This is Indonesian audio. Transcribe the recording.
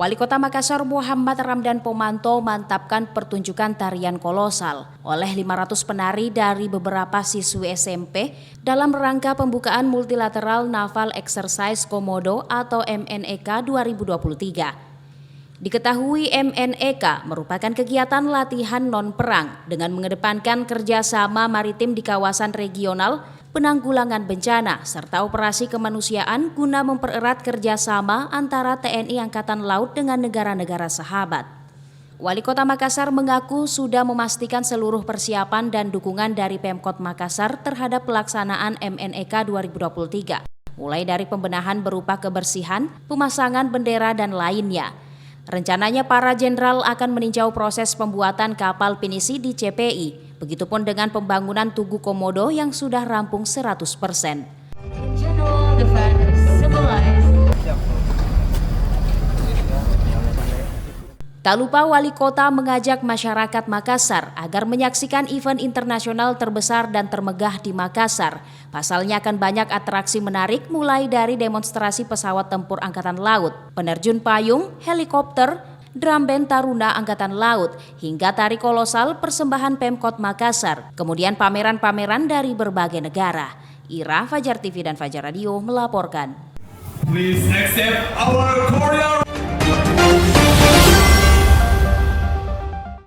Wali Kota Makassar Muhammad Ramdan Pomanto mantapkan pertunjukan tarian kolosal oleh 500 penari dari beberapa siswi SMP dalam rangka pembukaan Multilateral Naval Exercise Komodo atau MNEK 2023. Diketahui MNEK merupakan kegiatan latihan non-perang dengan mengedepankan kerjasama maritim di kawasan regional, penanggulangan bencana, serta operasi kemanusiaan guna mempererat kerjasama antara TNI Angkatan Laut dengan negara-negara sahabat. Wali Kota Makassar mengaku sudah memastikan seluruh persiapan dan dukungan dari Pemkot Makassar terhadap pelaksanaan MNEK 2023, mulai dari pembenahan berupa kebersihan, pemasangan bendera, dan lainnya. Rencananya para jenderal akan meninjau proses pembuatan kapal pinisi di CPI, begitupun dengan pembangunan Tugu Komodo yang sudah rampung 100%. Tak lupa Wali Kota mengajak masyarakat Makassar agar menyaksikan event internasional terbesar dan termegah di Makassar. Pasalnya akan banyak atraksi menarik mulai dari demonstrasi pesawat tempur Angkatan Laut, penerjun payung, helikopter, drum band Taruna Angkatan Laut, hingga tari kolosal persembahan Pemkot Makassar, kemudian pameran-pameran dari berbagai negara. Ira, Fajar TV dan Fajar Radio melaporkan. Please accept our choreographer.